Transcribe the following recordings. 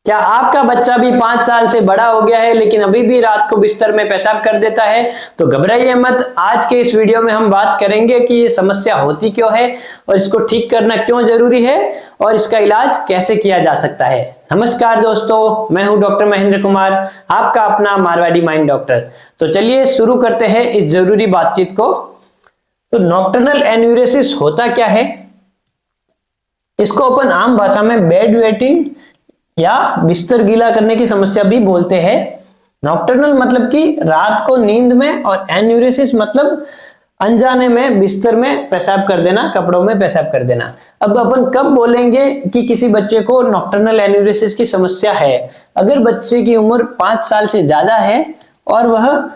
क्या आपका बच्चा भी 5 साल से बड़ा हो गया है लेकिन अभी भी रात को बिस्तर में पेशाब कर देता है? तो घबराइए मत। आज के इस वीडियो में हम बात करेंगे कि ये समस्या होती क्यों है और इसको ठीक करना क्यों जरूरी है और इसका इलाज कैसे किया जा सकता है। नमस्कार दोस्तों, मैं हूं डॉक्टर महेंद्र कुमार, आपका अपना मारवाड़ी माइंड डॉक्टर। तो चलिए शुरू करते हैं इस जरूरी बातचीत को। तो नॉक्टर्नल एन्यूरेसिस होता क्या है? इसको अपन आम भाषा में बेड वेटिंग या बिस्तर गीला करने की समस्या भी बोलते हैं। नॉक्टर्नल मतलब कि रात को नींद में, और एन्यूरेसिस मतलब अनजाने में बिस्तर में पेशाब कर देना, कपड़ों में पेशाब कर देना। अब अपन कब बोलेंगे कि किसी बच्चे को नॉक्टर्नल एन्यूरेसिस की समस्या है? अगर बच्चे की उम्र 5 साल से ज्यादा है और वह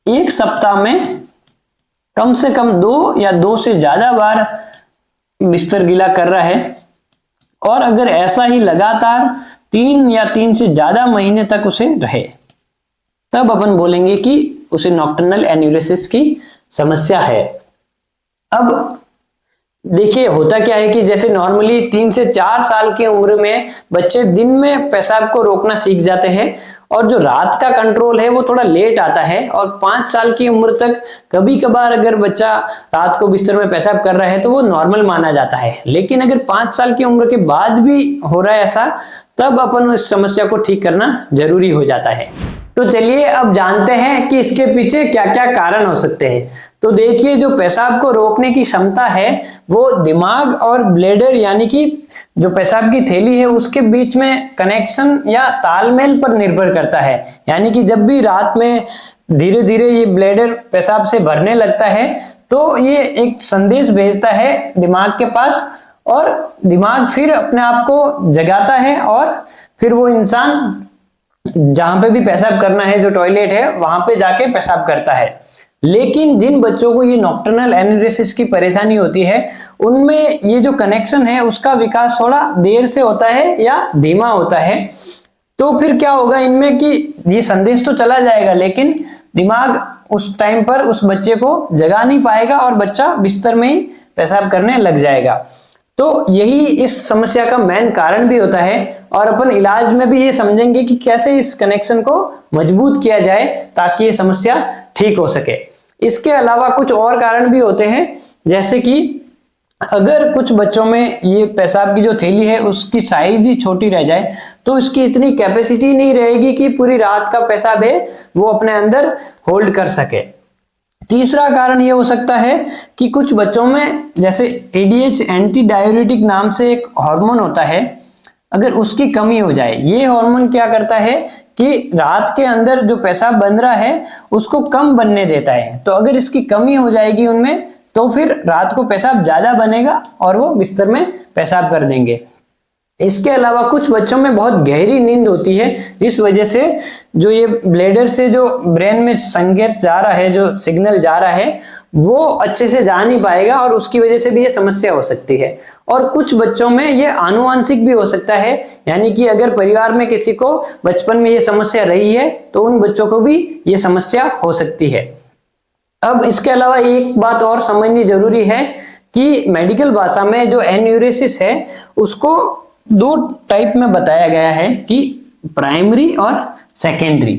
एक सप्ताह में कम से कम 2 या 2 से ज्यादा बार बिस्तर गीला कर रहा है, और अगर ऐसा ही लगातार 3 या 3 से ज्यादा महीने तक उसे रहे, तब अपन बोलेंगे कि उसे नॉक्टर्नल एन्यूरेसिस की समस्या है। अब देखिए होता क्या है कि जैसे नॉर्मली 3 से 4 साल की उम्र में बच्चे दिन में पेशाब को रोकना सीख जाते हैं, और जो रात का कंट्रोल है वो थोड़ा लेट आता है। और 5 साल की उम्र तक कभी कभार अगर बच्चा रात को बिस्तर में पेशाब कर रहा है तो वो नॉर्मल माना जाता है। लेकिन अगर 5 साल की उम्र के बाद भी हो रहा है ऐसा, तब अपन इस समस्या को ठीक करना जरूरी हो जाता है। तो चलिए अब जानते हैं कि इसके पीछे क्या क्या कारण हो सकते हैं। तो देखिए, जो पेशाब को रोकने की क्षमता है वो दिमाग और ब्लैडर यानी कि जो पेशाब की थैली है उसके बीच में कनेक्शन या तालमेल पर निर्भर करता है। यानी कि जब भी रात में धीरे धीरे ये ब्लैडर पेशाब से भरने लगता है तो ये एक संदेश भेजता है दिमाग के पास, और दिमाग फिर अपने आप को जगाता है और फिर वो इंसान जहां पे भी पेशाब करना है, जो टॉयलेट है, वहां पे जाके पेशाब करता है। लेकिन जिन बच्चों को ये नॉक्टर्नल एन्यूरेसिस की परेशानी होती है उनमें ये जो कनेक्शन है उसका विकास थोड़ा देर से होता है या धीमा होता है। तो फिर क्या होगा इनमें कि ये संदेश तो चला जाएगा लेकिन दिमाग उस टाइम पर उस बच्चे को जगा नहीं पाएगा और बच्चा बिस्तर में ही पेशाब करने लग जाएगा। तो यही इस समस्या का मेन कारण भी होता है, और अपन इलाज में भी ये समझेंगे कि कैसे इस कनेक्शन को मजबूत किया जाए ताकि ये समस्या ठीक हो सके। इसके अलावा कुछ और कारण भी होते हैं, जैसे कि अगर कुछ बच्चों में ये पेशाब की जो थैली है उसकी साइज ही छोटी रह जाए तो इसकी इतनी कैपेसिटी नहीं रहेगी कि पूरी रात का पेशाब है वो अपने अंदर होल्ड कर सके। तीसरा कारण ये हो सकता है कि कुछ बच्चों में जैसे एडीएच एंटी डाययूरेटिक नाम से एक हार्मोन होता है, अगर उसकी कमी हो जाए। ये हार्मोन क्या करता है कि रात के अंदर जो पेशाब बन रहा है उसको कम बनने देता है। तो अगर इसकी कमी हो जाएगी उनमें तो फिर रात को पेशाब ज्यादा बनेगा और वो बिस्तर में पेशाब कर देंगे। इसके अलावा कुछ बच्चों में बहुत गहरी नींद होती है, जिस वजह से जो ये ब्लैडर से जो ब्रेन में संकेत जा रहा है, जो सिग्नल जा रहा है, वो अच्छे से जा नहीं पाएगा और उसकी वजह से भी ये समस्या हो सकती है। और कुछ बच्चों में ये आनुवांशिक भी हो सकता है, यानी कि अगर परिवार में किसी को बचपन में ये समस्या रही है तो उन बच्चों को भी ये समस्या हो सकती है। अब इसके अलावा एक बात और समझनी जरूरी है कि मेडिकल भाषा में जो एन्यूरेसिस है उसको 2 टाइप में बताया गया है, कि प्राइमरी और सेकेंडरी।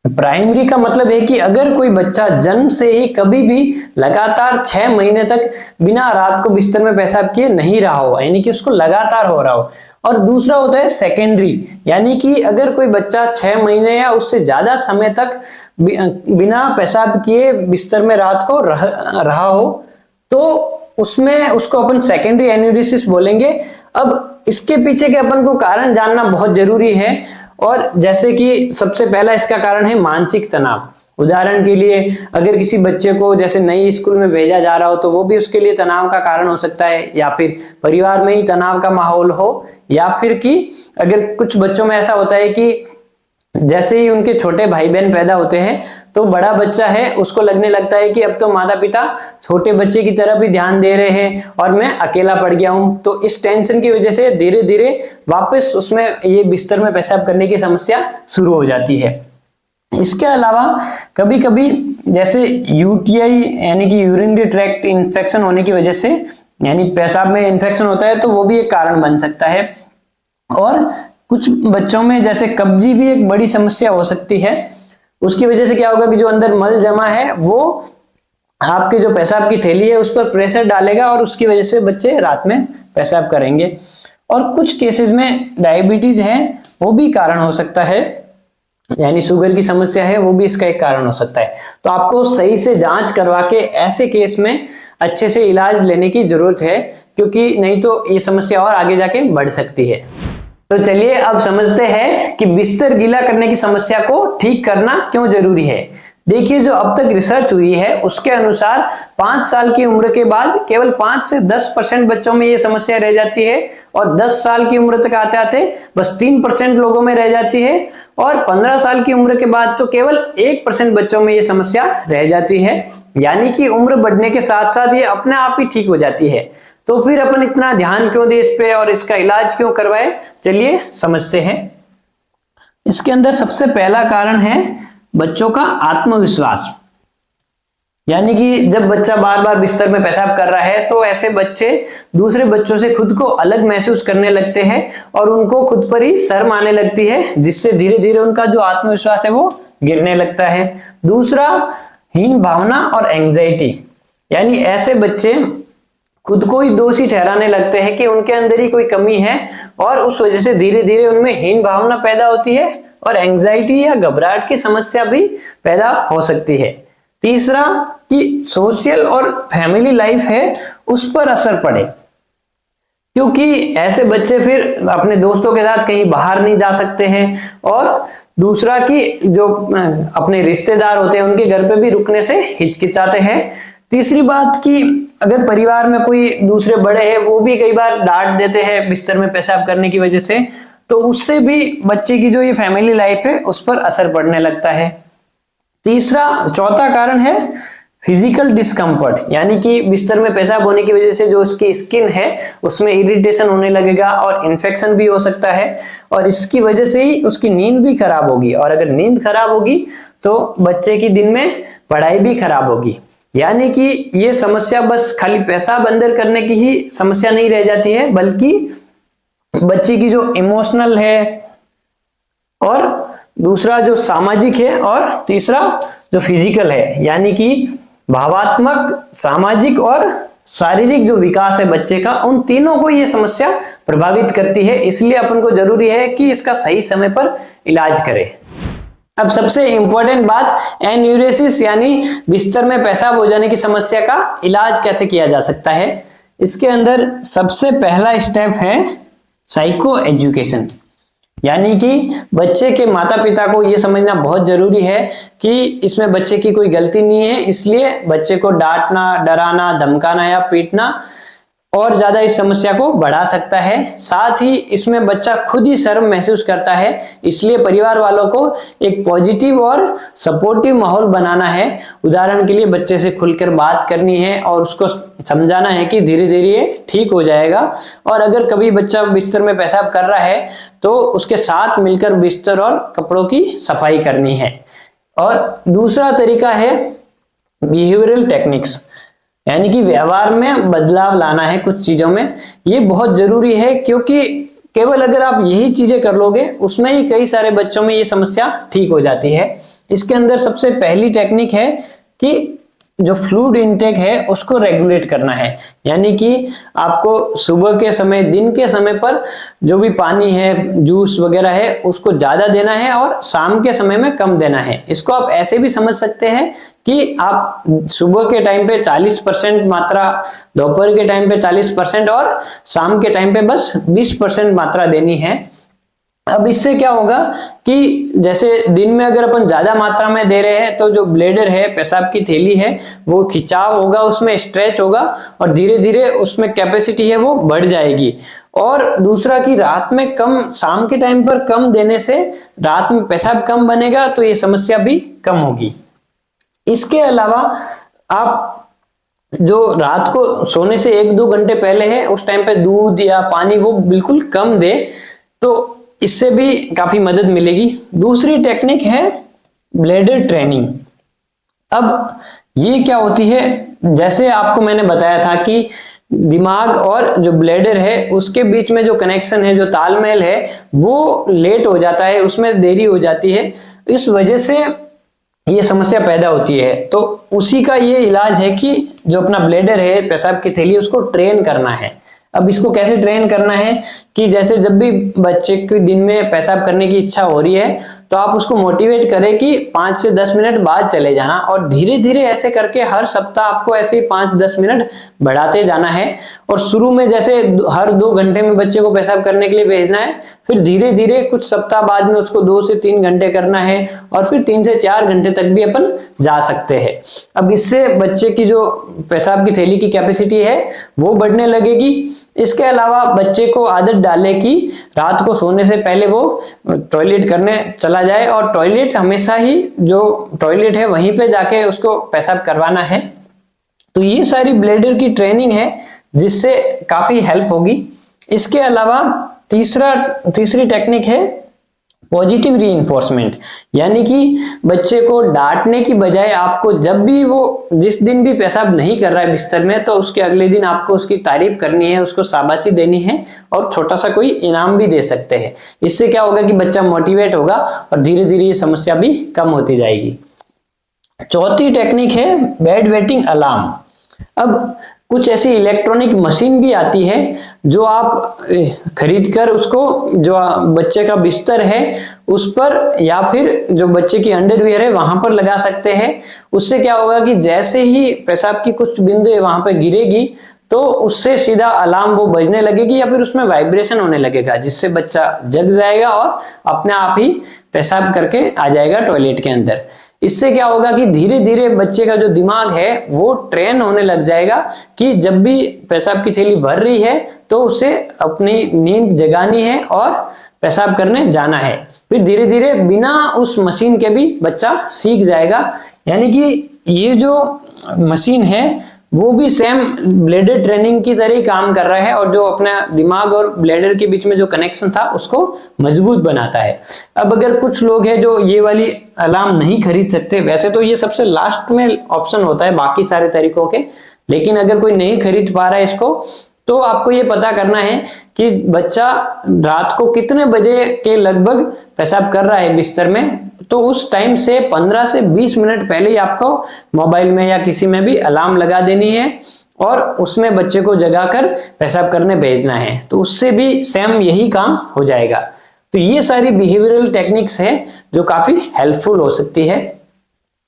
प्राइमरी का मतलब है कि अगर कोई बच्चा जन्म से ही कभी भी लगातार 6 महीने तक बिना रात को बिस्तर में पेशाब किए नहीं रहा हो, यानी कि उसको लगातार हो रहा हो। और दूसरा होता है सेकेंडरी, यानी कि अगर कोई बच्चा 6 महीने या उससे ज्यादा समय तक बिना पेशाब किए बिस्तर में रात को रहा हो तो उसमें उसको अपन सेकेंडरी एन्यूरेसिस बोलेंगे। अब इसके पीछे के अपन को कारण जानना बहुत जरूरी है, और जैसे कि सबसे पहला इसका कारण है मानसिक तनाव। उदाहरण के लिए अगर किसी बच्चे को जैसे नई स्कूल में भेजा जा रहा हो तो वो भी उसके लिए तनाव का कारण हो सकता है, या फिर परिवार में ही तनाव का माहौल हो, या फिर कि अगर कुछ बच्चों में ऐसा होता है कि जैसे ही उनके छोटे भाई बहन पैदा होते हैं तो बड़ा बच्चा है उसको लगने लगता है कि अब तो माता पिता छोटे बच्चे की तरफ ही ध्यान दे रहे हैं और मैं अकेला पड़ गया हूं। तो इस टेंशन की वजह से धीरे धीरे वापस उसमें ये बिस्तर में पेशाब करने की समस्या शुरू हो जाती है। इसके अलावा कभी कभी जैसे यूटीआई यानी कि यूरिनरी ट्रैक्ट इन्फेक्शन होने की वजह से, यानी पेशाब में इन्फेक्शन होता है, तो वो भी एक कारण बन सकता है। और कुछ बच्चों में जैसे कब्जी भी एक बड़ी समस्या हो सकती है। उसकी वजह से क्या होगा कि जो अंदर मल जमा है वो आपके जो पेशाब की थैली है उस पर प्रेशर डालेगा और उसकी वजह से बच्चे रात में पेशाब करेंगे। और कुछ केसेस में डायबिटीज है वो भी कारण हो सकता है, यानी शुगर की समस्या है वो भी इसका एक कारण हो सकता है। तो आपको सही से जांच करवा के ऐसे केस में अच्छे से इलाज लेने की जरूरत है, क्योंकि नहीं तो ये समस्या और आगे जाके बढ़ सकती है। तो चलिए अब समझते हैं कि बिस्तर गीला करने की समस्या को ठीक करना क्यों जरूरी है। देखिए, जो अब तक रिसर्च हुई है उसके अनुसार 5 साल की उम्र के बाद केवल 5 से 10% बच्चों में ये समस्या रह जाती है, और 10 साल की उम्र तक आते आते बस 3% लोगों में रह जाती है, और 15 साल की उम्र के बाद तो केवल 1% बच्चों में ये समस्या रह जाती है। यानी कि उम्र बढ़ने के साथ साथ ये अपने आप ही ठीक हो जाती है। तो फिर अपन इतना ध्यान क्यों दें इस पे और इसका इलाज क्यों करवाए, चलिए समझते हैं। इसके अंदर सबसे पहला कारण है बच्चों का आत्मविश्वास। यानी कि जब बच्चा बार बार बिस्तर में पेशाब कर रहा है तो ऐसे बच्चे दूसरे बच्चों से खुद को अलग महसूस करने लगते हैं और उनको खुद पर ही शर्म आने लगती है, जिससे धीरे धीरे उनका जो आत्मविश्वास है वो गिरने लगता है। दूसरा, हीन भावना और एंजाइटी, यानी ऐसे बच्चे खुद को ही दोषी ठहराने लगते हैं कि उनके अंदर ही कोई कमी है, और उस वजह से धीरे धीरे उनमें हीन भावना पैदा होती है और एंजाइटी या घबराहट की समस्या भी पैदा हो सकती है। तीसरा, कि सोशल और फैमिली लाइफ है उस पर असर पड़े, क्योंकि ऐसे बच्चे फिर अपने दोस्तों के साथ कहीं बाहर नहीं जा सकते हैं। और दूसरा, कि जो अपने रिश्तेदार होते हैं उनके घर पे भी रुकने से हिचकिचाते हैं। तीसरी बात, कि अगर परिवार में कोई दूसरे बड़े हैं वो भी कई बार डांट देते हैं बिस्तर में पेशाब करने की वजह से, तो उससे भी बच्चे की जो ये फैमिली लाइफ है उस पर असर पड़ने लगता है। चौथा कारण है फिजिकल डिस्कम्फर्ट, यानी कि बिस्तर में पेशाब होने की वजह से जो उसकी स्किन है उसमें इरिटेशन होने लगेगा और इन्फेक्शन भी हो सकता है, और इसकी वजह से ही उसकी नींद भी खराब होगी, और अगर नींद खराब होगी तो बच्चे की दिन में पढ़ाई भी खराब होगी। यानी कि ये समस्या बस खाली पेशाब अंदर करने की ही समस्या नहीं रह जाती है, बल्कि बच्चे की जो इमोशनल है, और दूसरा जो सामाजिक है, और तीसरा जो फिजिकल है, यानी कि भावात्मक, सामाजिक और शारीरिक जो विकास है बच्चे का, उन तीनों को ये समस्या प्रभावित करती है। इसलिए अपन को जरूरी है कि इसका सही समय पर इलाज करें। अब सबसे इंपॉर्टेंट बात, एन्यूरेसिस यानी बिस्तर में पेशाब हो जाने की समस्या का इलाज कैसे किया जा सकता है। इसके अंदर सबसे पहला स्टेप है साइको एजुकेशन, यानी कि बच्चे के माता पिता को यह समझना बहुत जरूरी है कि इसमें बच्चे की कोई गलती नहीं है, इसलिए बच्चे को डांटना, डराना, धमकाना या पीटना और ज्यादा इस समस्या को बढ़ा सकता है। साथ ही इसमें बच्चा खुद ही शर्म महसूस करता है, इसलिए परिवार वालों को एक पॉजिटिव और सपोर्टिव माहौल बनाना है। उदाहरण के लिए बच्चे से खुलकर बात करनी है और उसको समझाना है कि धीरे धीरे ये ठीक हो जाएगा। और अगर कभी बच्चा बिस्तर में पेशाब कर रहा है तो उसके साथ मिलकर बिस्तर और कपड़ों की सफाई करनी है। और दूसरा तरीका है बिहेवियरल टेक्निक्स, यानी कि व्यवहार में बदलाव लाना है कुछ चीजों में। ये बहुत जरूरी है, क्योंकि केवल अगर आप यही चीजें कर लोगे उसमें ही कई सारे बच्चों में ये समस्या ठीक हो जाती है। इसके अंदर सबसे पहली टेक्निक है कि जो फ्लूइड इनटेक है उसको रेगुलेट करना है, यानी कि आपको सुबह के समय, दिन के समय पर जो भी पानी है, जूस वगैरह है, उसको ज्यादा देना है और शाम के समय में कम देना है। इसको आप ऐसे भी समझ सकते हैं कि आप सुबह के टाइम पे 40% मात्रा, दोपहर के टाइम पे 40% और शाम के टाइम पे बस 20% मात्रा देनी है। अब इससे क्या होगा कि जैसे दिन में अगर अपन ज्यादा मात्रा में दे रहे हैं तो जो ब्लेडर है, पेशाब की थैली है, वो खिंचाव होगा, उसमें स्ट्रेच होगा और धीरे धीरे उसमें कैपेसिटी है वो बढ़ जाएगी। और दूसरा कि रात में कम, शाम के टाइम पर कम देने से रात में पेशाब कम बनेगा, तो ये समस्या भी कम होगी। इसके अलावा आप जो रात को सोने से 1-2 घंटे पहले है उस टाइम पे दूध या पानी वो बिल्कुल कम दे, तो इससे भी काफी मदद मिलेगी। दूसरी टेक्निक है ब्लैडर ट्रेनिंग। अब ये क्या होती है, जैसे आपको मैंने बताया था कि दिमाग और जो ब्लैडर है उसके बीच में जो कनेक्शन है, जो तालमेल है, वो लेट हो जाता है, उसमें देरी हो जाती है। इस वजह से ये समस्या पैदा होती है। तो उसी का ये इलाज है कि जो अपना ब्लैडर है, पेशाब की थैली, उसको ट्रेन करना है। अब इसको कैसे ट्रेन करना है कि जैसे जब भी बच्चे के दिन में पेशाब करने की इच्छा हो रही है तो आप उसको मोटिवेट करें कि 5 से 10 मिनट बाद चले जाना, और धीरे धीरे ऐसे करके हर सप्ताह आपको ऐसे ही 5-10 मिनट बढ़ाते जाना है। और शुरू में जैसे हर 2 घंटे में बच्चे को पेशाब करने के लिए भेजना है, फिर धीरे धीरे कुछ सप्ताह बाद में उसको 2 से 3 घंटे करना है, और फिर 3 से 4 घंटे तक भी अपन जा सकते हैं। अब इससे बच्चे की जो पेशाब की थैली की कैपेसिटी है वो बढ़ने लगेगी। इसके अलावा बच्चे को आदत डालें कि रात को सोने से पहले वो टॉयलेट करने चला जाए, और टॉयलेट हमेशा ही जो टॉयलेट है वहीं पे जाके उसको पेशाब करवाना है। तो ये सारी ब्लैडर की ट्रेनिंग है जिससे काफी हेल्प होगी। इसके अलावा तीसरी टेक्निक है पॉजिटिव रीइंफोर्समेंट, यानी कि बच्चे को डांटने की बजाय आपको जब भी वो जिस दिन भी पेशाब नहीं कर रहा है बिस्तर में, तो उसके अगले दिन आपको उसकी तारीफ करनी है, उसको शाबाशी देनी है, और छोटा सा कोई इनाम भी दे सकते हैं। इससे क्या होगा कि बच्चा मोटिवेट होगा और धीरे धीरे ये समस्या भी कम होती जाएगी। चौथी टेक्निक है बेड वेटिंग अलार्म। अब कुछ ऐसी इलेक्ट्रॉनिक मशीन भी आती है जो आप खरीद कर उसको जो बच्चे का बिस्तर है उस पर, या फिर जो बच्चे की अंडरवियर है वहां पर लगा सकते हैं। उससे क्या होगा कि जैसे ही पेशाब की कुछ बिंदु वहां पर गिरेगी तो उससे सीधा अलार्म वो बजने लगेगी, या फिर उसमें वाइब्रेशन होने लगेगा, जिससे बच्चा जग जाएगा और अपने आप ही पेशाब करके आ जाएगा टॉयलेट के अंदर। इससे क्या होगा कि धीरे धीरे बच्चे का जो दिमाग है वो ट्रेन होने लग जाएगा कि जब भी पेशाब की थैली भर रही है तो उसे अपनी नींद जगानी है और पेशाब करने जाना है। फिर धीरे धीरे बिना उस मशीन के भी बच्चा सीख जाएगा। यानी कि ये जो मशीन है वो भी सेम ब्लैडर ट्रेनिंग की तरह ही काम कर रहा है, और जो अपना दिमाग और ब्लैडर के बीच में जो कनेक्शन था उसको मजबूत बनाता है। अब अगर कुछ लोग हैं जो ये वाली अलार्म नहीं खरीद सकते, वैसे तो ये सबसे लास्ट में ऑप्शन होता है बाकी सारे तरीकों के, लेकिन अगर कोई नहीं खरीद पा रहा है इसको, तो आपको ये पता करना है कि बच्चा रात को कितने बजे के लगभग पेशाब कर रहा है बिस्तर में, तो उस टाइम से 15 से 20 मिनट पहले ही आपको मोबाइल में या किसी में भी अलार्म लगा देनी है और उसमें बच्चे को जगाकर पेशाब करने भेजना है। तो उससे भी सेम यही काम हो जाएगा। तो ये सारी बिहेवियरल टेक्निक्स हैं जो काफी हेल्पफुल हो सकती है।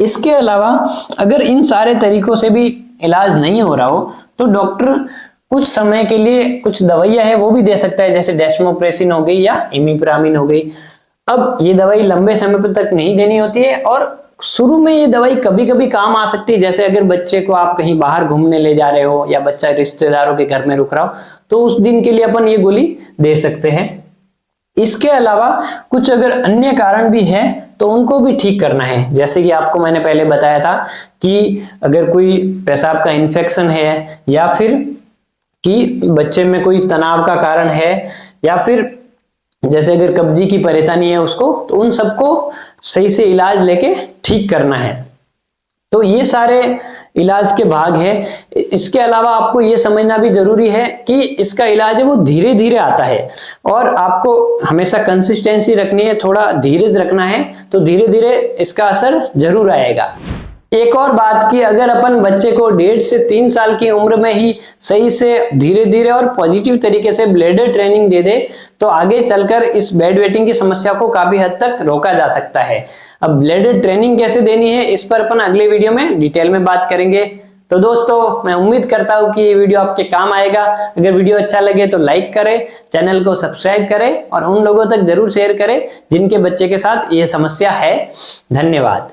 इसके अलावा अगर इन सारे तरीकों से भी इलाज नहीं हो रहा हो तो डॉक्टर कुछ समय के लिए कुछ दवाइयां है वो भी दे सकता है, जैसे डेस्मोप्रेसिन हो गई या इमिप्रामिन हो गई। अब ये दवाई लंबे समय तक नहीं देनी होती है, और शुरू में ये दवाई कभी कभी काम आ सकती है, जैसे अगर बच्चे को आप कहीं बाहर घूमने ले जा रहे हो या बच्चा रिश्तेदारों के घर में रुक रहा हो तो उस दिन के लिए अपन ये गोली दे सकते हैं। इसके अलावा कुछ अगर अन्य कारण भी है तो उनको भी ठीक करना है, जैसे कि आपको मैंने पहले बताया था कि अगर कोई पेशाब का इन्फेक्शन है, या फिर कि बच्चे में कोई तनाव का कारण है, या फिर जैसे अगर कब्जी की परेशानी है उसको, तो उन सबको सही से इलाज लेके ठीक करना है। तो ये सारे इलाज के भाग हैं। इसके अलावा आपको ये समझना भी जरूरी है कि इसका इलाज है वो धीरे धीरे आता है, और आपको हमेशा कंसिस्टेंसी रखनी है, थोड़ा धीरज रखना है, तो धीरे धीरे इसका असर जरूर आएगा। एक और बात कि अगर अपन बच्चे को 1.5 से 3 साल की उम्र में ही सही से धीरे धीरे और पॉजिटिव तरीके से ब्लैडर ट्रेनिंग दे दे तो आगे चलकर इस बेड वेटिंग की समस्या को काफी हद तक रोका जा सकता है। अब ब्लैडर ट्रेनिंग कैसे देनी है इस पर अपन अगले वीडियो में डिटेल में बात करेंगे। तो दोस्तों मैं उम्मीद करता हूं कि ये वीडियो आपके काम आएगा। अगर वीडियो अच्छा लगे तो लाइक करें, चैनल को सब्सक्राइब करें और उन लोगों तक जरूर शेयर करें जिनके बच्चे के साथ ये समस्या है। धन्यवाद।